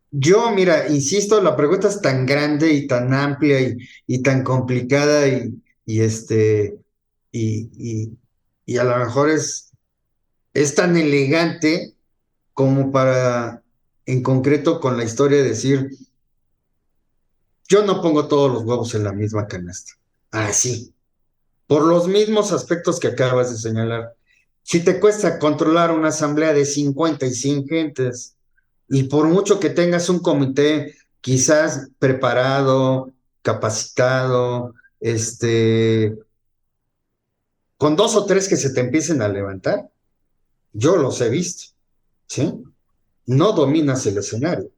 Yo, mira, insisto, la pregunta es tan grande y tan amplia y tan complicada y, y, y a lo mejor es tan elegante como para, en concreto, con la historia decir, yo no pongo todos los huevos en la misma canasta. Así, por los mismos aspectos que acabas de señalar. Si te cuesta controlar una asamblea de 50 y 100 gentes, y por mucho que tengas un comité quizás preparado, capacitado, con dos o tres que se te empiecen a levantar, yo los he visto, ¿sí? No dominas el escenario.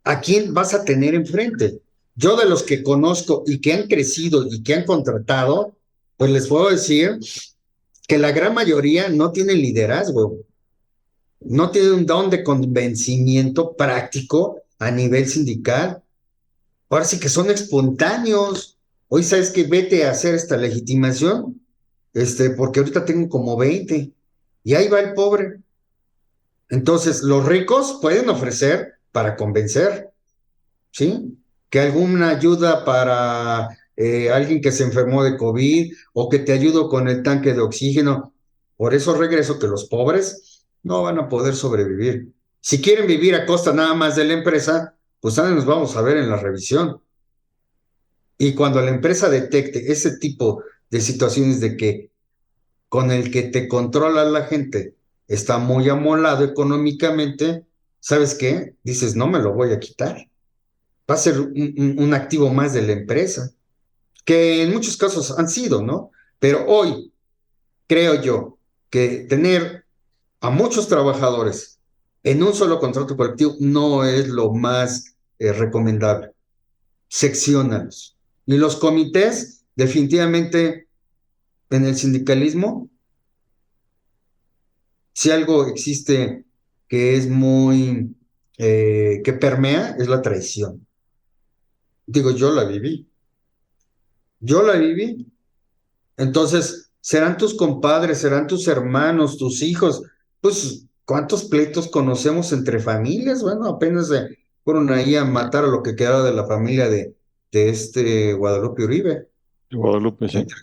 ¿A quién vas a tener enfrente? Yo de los que conozco y que han crecido y que han contratado, pues les puedo decir que la gran mayoría no tiene liderazgo, no tiene un don de convencimiento práctico a nivel sindical. Ahora sí que son espontáneos. Hoy sabes que vete a hacer esta legitimación, porque ahorita tengo como 20 y ahí va el pobre. Entonces, los ricos pueden ofrecer para convencer, ¿sí? Que alguna ayuda para alguien que se enfermó de COVID o que te ayudo con el tanque de oxígeno. Por eso regreso que los pobres no van a poder sobrevivir. Si quieren vivir a costa nada más de la empresa, pues ahora nos vamos a ver en la revisión. Y cuando la empresa detecte ese tipo de situaciones de que con el que te controla la gente está muy amolado económicamente, ¿sabes qué? Dices, no me lo voy a quitar. Va a ser un activo más de la empresa, que en muchos casos han sido, ¿no? Pero hoy creo yo que tener a muchos trabajadores en un solo contrato colectivo no es lo más recomendable. Secciónalos. Y los comités, definitivamente, en el sindicalismo, si algo existe que es que permea, es la traición. Digo, yo la viví. Entonces, serán tus compadres, serán tus hermanos, tus hijos. Pues, ¿cuántos pleitos conocemos entre familias? Bueno, apenas se fueron ahí a matar a lo que quedaba de la familia de este Guadalupe Uribe. Guadalupe, sí. Entre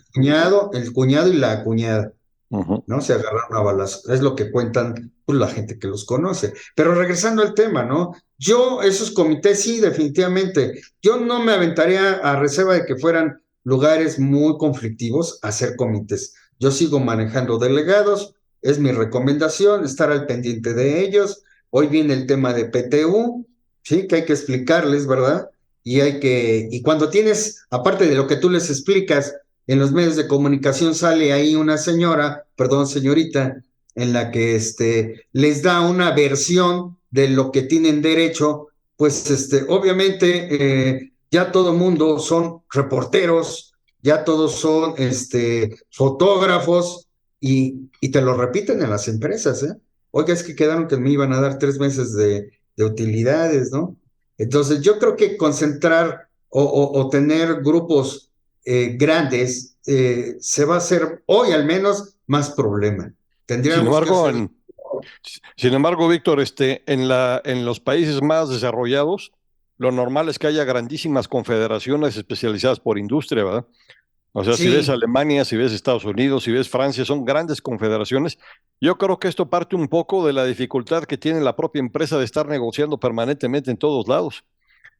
el cuñado y la cuñada, ¿no? Se agarraron a balazos. Es lo que cuentan pues, la gente que los conoce. Pero regresando al tema, ¿no? Yo, esos comités, sí, definitivamente. Yo no me aventaría a reserva de que fueran lugares muy conflictivos a hacer comités. Yo sigo manejando delegados, es mi recomendación, estar al pendiente de ellos. Hoy viene el tema de PTU, ¿sí? Que hay que explicarles, ¿verdad? Y cuando tienes, aparte de lo que tú les explicas, en los medios de comunicación sale ahí una señora, perdón, señorita, en la que les da una versión de lo que tienen derecho, pues obviamente ya todo mundo son reporteros, ya todos son fotógrafos y te lo repiten en las empresas, ¿eh? Oiga, es que quedaron que me iban a dar 3 meses de utilidades, ¿no? Entonces yo creo que concentrar o tener grupos grandes, se va a hacer hoy al menos más problema. Sin Tendríamos que embargo, hacer. Víctor, en los países más desarrollados, lo normal es que haya grandísimas confederaciones especializadas por industria, ¿verdad? O sea, si ves Sí, Alemania, si ves Estados Unidos, si ves Francia, son grandes confederaciones. Yo creo que esto parte un poco de la dificultad que tiene la propia empresa de estar negociando permanentemente en todos lados.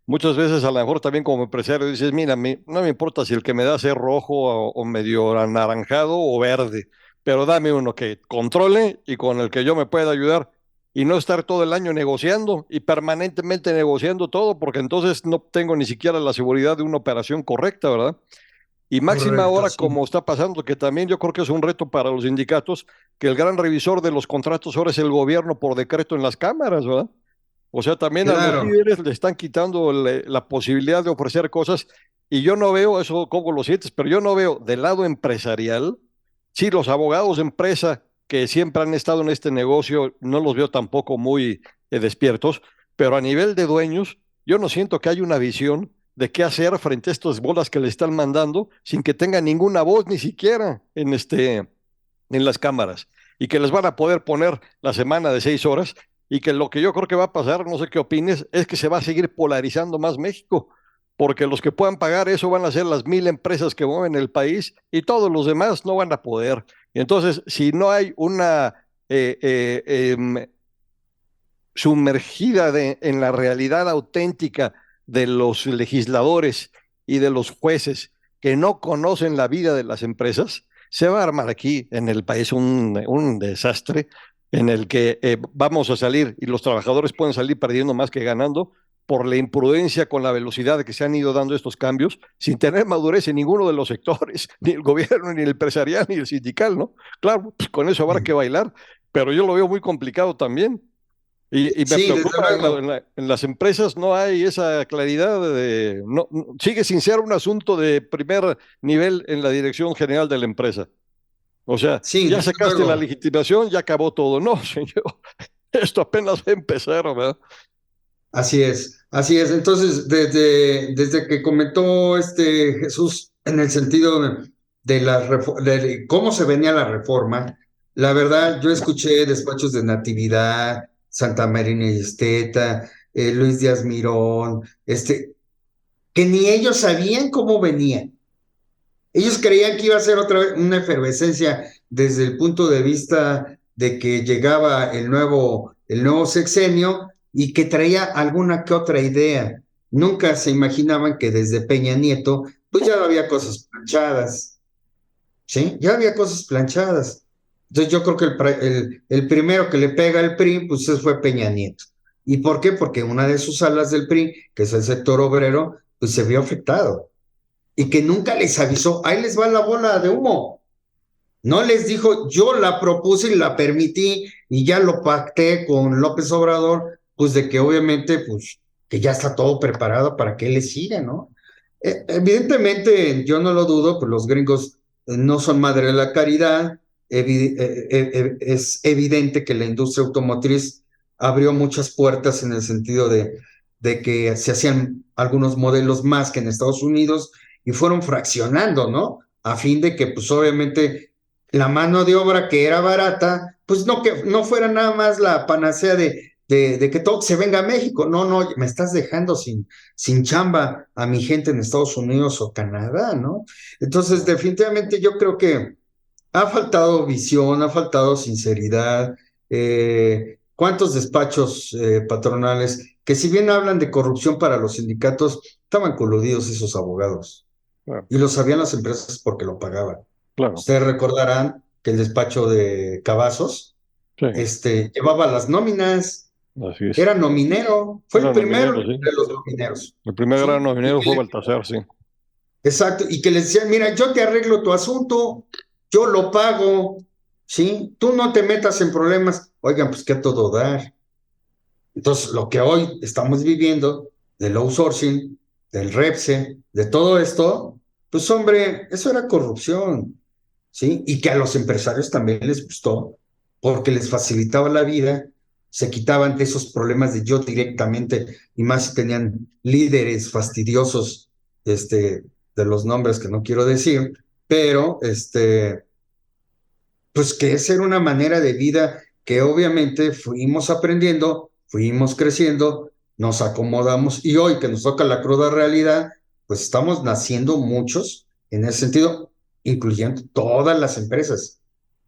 Muchas veces a lo mejor también como empresario dices, mira, no me importa si el que me das es rojo o medio anaranjado o verde, pero dame uno que controle y con el que yo me pueda ayudar. y no estar todo el año negociando y permanentemente negociando todo, porque entonces no tengo ni siquiera la seguridad de una operación correcta, ¿verdad? Y máxima Correcto, ahora, sí. como está pasando, que también yo creo que es un reto para los sindicatos, que el gran revisor de los contratos ahora es el gobierno por decreto en las cámaras, ¿verdad? O sea, también a los Claro, líderes le están quitando la posibilidad de ofrecer cosas y yo no veo eso como lo sientes, pero yo no veo del lado empresarial, sí, los abogados de empresa que siempre han estado en este negocio, no los veo tampoco muy despiertos, pero a nivel de dueños, yo no siento que haya una visión de qué hacer frente a estas bolas que le están mandando sin que tengan ninguna voz ni siquiera en las cámaras y que les van a poder poner la semana de 6 horas y que lo que yo creo que va a pasar, no sé qué opines, es que se va a seguir polarizando más México, porque los que puedan pagar eso van a ser las 1,000 empresas que mueven el país y todos los demás no van a poder. Y entonces, si no hay una sumergida en la realidad auténtica de los legisladores y de los jueces que no conocen la vida de las empresas, se va a armar aquí en el país un desastre en el que vamos a salir y los trabajadores pueden salir perdiendo más que ganando por la imprudencia con la velocidad de que se han ido dando estos cambios, sin tener madurez en ninguno de los sectores, ni el gobierno, ni el empresarial, ni el sindical, ¿no? Claro, pues con eso habrá que bailar, pero yo lo veo muy complicado también. Y me sí, desde preocupa, luego. en las empresas no hay esa claridad sigue sin ser un asunto de primer nivel en la dirección general de la empresa. O sea, Sí, ya desde sacaste la luego. legitimación, ya acabó todo. No, señor, esto apenas va a empezar, ¿verdad? Así es, así es. Entonces, desde que comentó Jesús en el sentido de cómo se venía la reforma, la verdad, yo escuché despachos de Natividad, Santa Marina y Esteta, Luis Díaz Mirón, que ni ellos sabían cómo venía. Ellos creían que iba a ser otra vez una efervescencia desde el punto de vista de que llegaba el nuevo sexenio y que traía alguna que otra idea. Nunca se imaginaban que desde Peña Nieto, pues ya había cosas planchadas, ¿sí? Ya había cosas planchadas. Entonces yo creo que el primero que le pega al PRI, pues fue Peña Nieto. ¿Y por qué? Porque una de sus alas del PRI, que es el sector obrero, pues se vio afectado y que nunca les avisó, ahí les va la bola de humo. No les dijo, yo la propuse y la permití y ya lo pacté con López Obrador, pues de que obviamente, pues, que ya está todo preparado para que él le siga, ¿no? Evidentemente, yo no lo dudo, pues los gringos no son madre de la caridad, es evidente que la industria automotriz abrió muchas puertas en el sentido de que se hacían algunos modelos más que en Estados Unidos y fueron fraccionando, ¿no? A fin de que, pues obviamente, la mano de obra que era barata, pues no que no fuera nada más la panacea de que todo se venga a México. No, no, me estás dejando sin chamba a mi gente en Estados Unidos o Canadá, ¿no? Entonces, definitivamente yo creo que ha faltado visión, ha faltado sinceridad. ¿Cuántos despachos patronales que si bien hablan de corrupción para los sindicatos, estaban coludidos esos abogados? Claro, Y lo sabían las empresas porque lo pagaban. claro, Ustedes recordarán que el despacho de Cavazos, sí, llevaba las nóminas, así es. era nominero, fue el Era primero nominero, sí. de los nomineros, El primer gran ¿sí? nominero fue Baltasar, sí. Exacto, y que les decían, mira, yo te arreglo tu asunto, yo lo pago, ¿sí? Tú no te metas en problemas. Oigan, pues que a todo dar. Entonces, lo que hoy estamos viviendo del outsourcing, del REPSE, de todo esto, pues hombre, eso era corrupción, ¿sí? Y que a los empresarios también les gustó, porque les facilitaba la vida, se quitaban de esos problemas de yo directamente, y más si tenían líderes fastidiosos, de los nombres que no quiero decir, pero, pues que esa era una manera de vida que obviamente fuimos aprendiendo, fuimos creciendo, nos acomodamos y hoy que nos toca la cruda realidad, pues estamos naciendo muchos en ese sentido, incluyendo todas las empresas,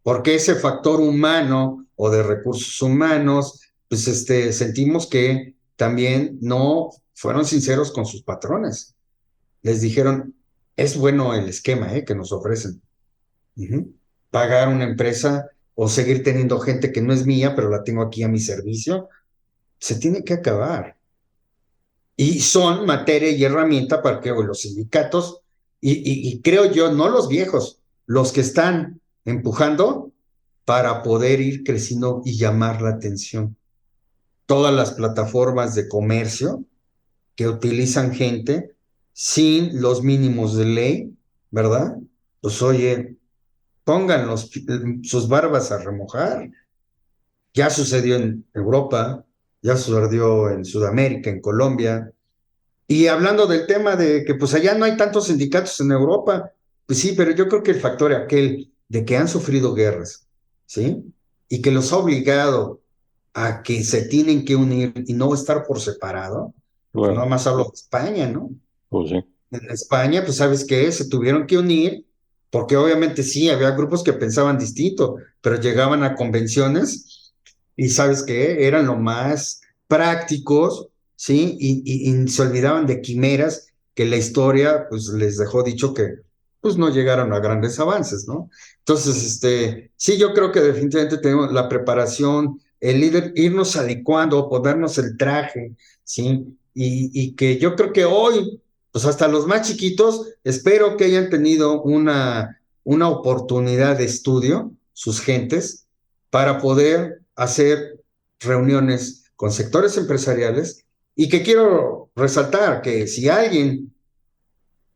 porque ese factor humano o de recursos humanos, pues sentimos que también no fueron sinceros con sus patrones. Les dijeron, es bueno el esquema que nos ofrecen. Ujú. Pagar una empresa o seguir teniendo gente que no es mía, pero la tengo aquí a mi servicio, se tiene que acabar. Y son materia y herramienta para que hoy los sindicatos, y creo yo, no los viejos, los que están empujando para poder ir creciendo y llamar la atención. Todas las plataformas de comercio que utilizan gente sin los mínimos de ley, ¿verdad? Pues oye, pongan sus barbas a remojar. Ya sucedió en Europa, ya sucedió en Sudamérica, en Colombia. Y hablando del tema de que pues allá no hay tantos sindicatos en Europa, pues sí, pero yo creo que el factor aquel de que han sufrido guerras, ¿sí? Y que los ha obligado a que se tienen que unir y no estar por separado, pues nada Claro, más hablo de España, ¿no? pues sí. En España, pues sabes qué, se tuvieron que unir, porque obviamente sí, había grupos que pensaban distinto, pero llegaban a convenciones y sabes qué, eran lo más prácticos, ¿sí? Y se olvidaban de quimeras que la historia, pues les dejó dicho que, pues no llegaron a grandes avances, ¿no? Entonces, sí, yo creo que definitivamente tenemos la preparación, el irnos adecuando, ponernos el traje, ¿sí? Y que yo creo que hoy pues hasta los más chiquitos, espero que hayan tenido una oportunidad de estudio, sus gentes, para poder hacer reuniones con sectores empresariales y que quiero resaltar que si alguien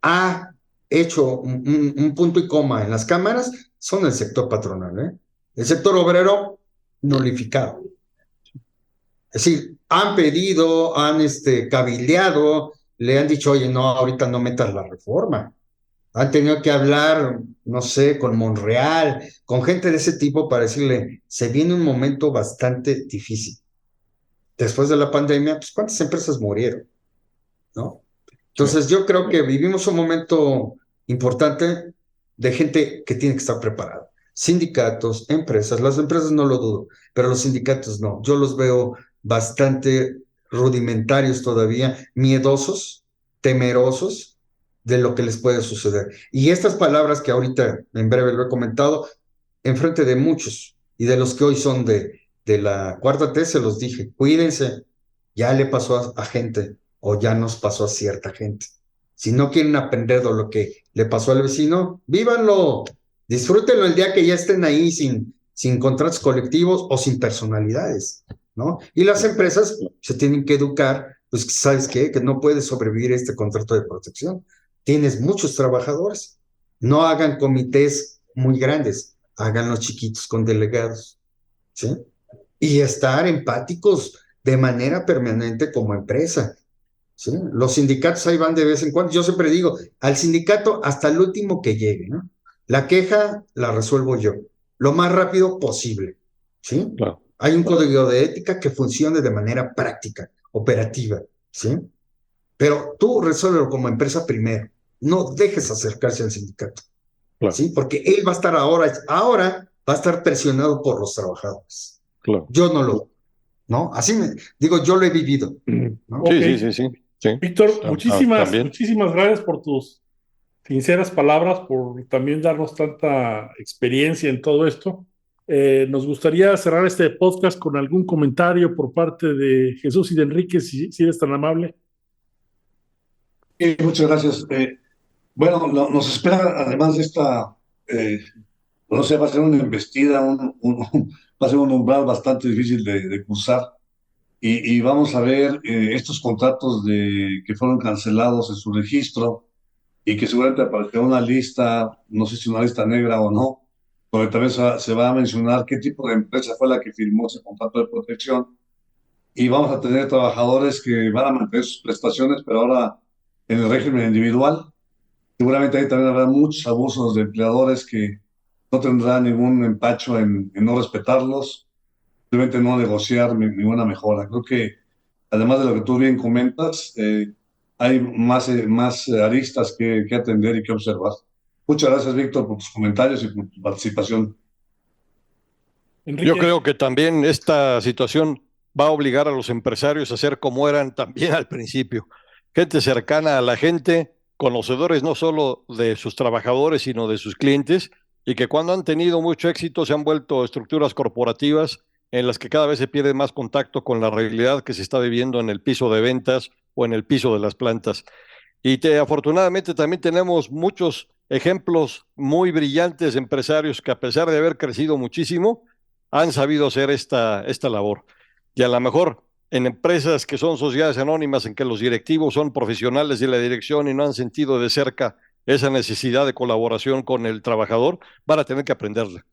ha hecho un punto y coma en las cámaras, son el sector patronal, ¿eh? El sector obrero nulificado. Es decir, han pedido, han cabildeado, le han dicho, oye, no, ahorita no metas la reforma. Han tenido que hablar, no sé, con Monreal, con gente de ese tipo para decirle, se viene un momento bastante difícil. Después de la pandemia, pues ¿cuántas empresas murieron? ¿No? Sí. Entonces yo creo que vivimos un momento importante de gente que tiene que estar preparada. Sindicatos, empresas, las empresas no lo dudo, pero los sindicatos no. Yo los veo bastante rudimentarios todavía, miedosos, temerosos de lo que les puede suceder. Y estas palabras que ahorita en breve lo he comentado, enfrente de muchos y de los que hoy son de la cuarta T, se los dije, cuídense, ya le pasó a gente o ya nos pasó a cierta gente. Si no quieren aprender de lo que le pasó al vecino, vívanlo, disfrútenlo el día que ya estén ahí sin contratos colectivos o sin personalidades, ¿no? Y las empresas se tienen que educar, pues, ¿sabes qué? Que no puedes sobrevivir este contrato de protección. Tienes muchos trabajadores. No hagan comités muy grandes, háganlos chiquitos con delegados, ¿sí? Y estar empáticos de manera permanente como empresa. ¿Sí? Los sindicatos ahí van de vez en cuando. Yo siempre digo, al sindicato hasta el último que llegue, ¿no? La queja la resuelvo yo, lo más rápido posible, ¿sí? Claro. Hay un código de ética que funcione de manera práctica, operativa, ¿sí? Pero tú resuélvelo como empresa primero. No dejes acercarse al sindicato, Claro, ¿sí? Porque él va a estar ahora va a estar presionado por los trabajadores. claro. Yo no lo, ¿no? Así digo, yo lo he vivido, ¿no? Ok. Sí. Víctor, muchísimas, También. muchísimas gracias por tus sinceras palabras, por también darnos tanta experiencia en todo esto. Nos gustaría cerrar este podcast con algún comentario por parte de Jesús y de Enrique, si eres tan amable. Muchas gracias. Bueno, nos espera, además de esta, no sé, va a ser una embestida, va a ser un umbral bastante difícil de cruzar. Y vamos a ver estos contratos que fueron cancelados en su registro y que seguramente aparecerá una lista, no sé si una lista negra o no, donde también se va a mencionar qué tipo de empresa fue la que firmó ese contrato de protección. Y vamos a tener trabajadores que van a mantener sus prestaciones, pero ahora en el régimen individual. Seguramente ahí también habrá muchos abusos de empleadores que no tendrán ningún empacho en no respetarlos, simplemente no negociar ninguna mejora. Creo que, además de lo que tú bien comentas, hay más aristas que atender y que observar. Muchas gracias, Víctor, por tus comentarios y por tu participación. Enrique. Yo creo que también esta situación va a obligar a los empresarios a ser como eran también al principio. Gente cercana a la gente, conocedores no solo de sus trabajadores, sino de sus clientes, y que cuando han tenido mucho éxito se han vuelto estructuras corporativas en las que cada vez se pierde más contacto con la realidad que se está viviendo en el piso de ventas o en el piso de las plantas. Afortunadamente también tenemos muchos ejemplos muy brillantes de empresarios que a pesar de haber crecido muchísimo, han sabido hacer esta labor. Y a lo mejor en empresas que son sociedades anónimas, en que los directivos son profesionales de la dirección y no han sentido de cerca esa necesidad de colaboración con el trabajador, van a tener que aprenderla,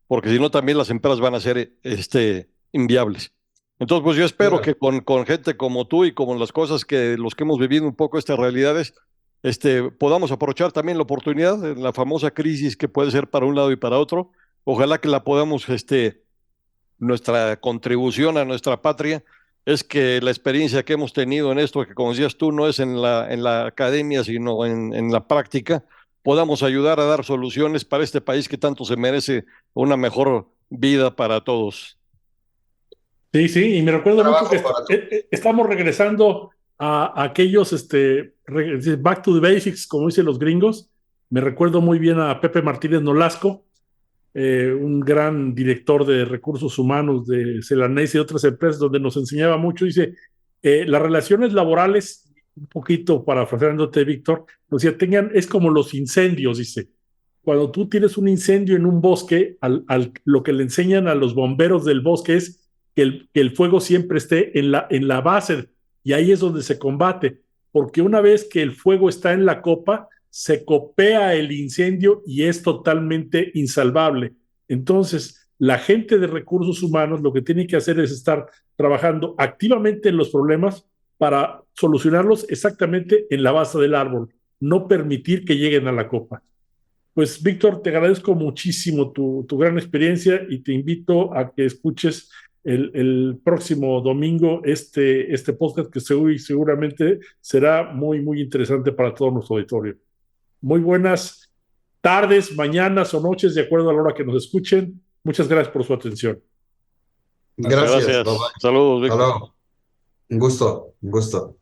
porque si no también las empresas van a ser inviables. Entonces, pues yo espero que con gente como tú y como las cosas que los que hemos vivido un poco estas realidades, podamos aprovechar también la oportunidad en la famosa crisis que puede ser para un lado y para otro. Ojalá que la podamos, nuestra contribución a nuestra patria es que la experiencia que hemos tenido en esto, que como decías tú, no es en la academia, sino en la práctica, podamos ayudar a dar soluciones para este país que tanto se merece una mejor vida para todos. Sí, sí, y me recuerdo mucho que Trabajo para todos. estamos regresando a aquellos, back to the basics, como dicen los gringos. Me recuerdo muy bien a Pepe Martínez Nolasco, un gran director de recursos humanos de Celanese y de otras empresas, donde nos enseñaba mucho. Dice, las relaciones laborales, un poquito parafraseándote, Víctor, nos decía, es como los incendios, dice. Cuando tú tienes un incendio en un bosque, lo que le enseñan a los bomberos del bosque es que el fuego siempre esté en la base, y ahí es donde se combate, porque una vez que el fuego está en la copa, se copea el incendio y es totalmente insalvable. Entonces, la gente de recursos humanos lo que tiene que hacer es estar trabajando activamente en los problemas para solucionarlos exactamente en la base del árbol, no permitir que lleguen a la copa. Pues, Víctor, te agradezco muchísimo tu gran experiencia y te invito a que escuches el próximo domingo este podcast que seguramente será muy, muy interesante para todo nuestro auditorio. Muy buenas tardes, mañanas o noches, de acuerdo a la hora que nos escuchen. Muchas gracias por su atención. Gracias. Gracias. Bye bye. Saludos, Hasta Víctor. luego. Un gusto, un gusto.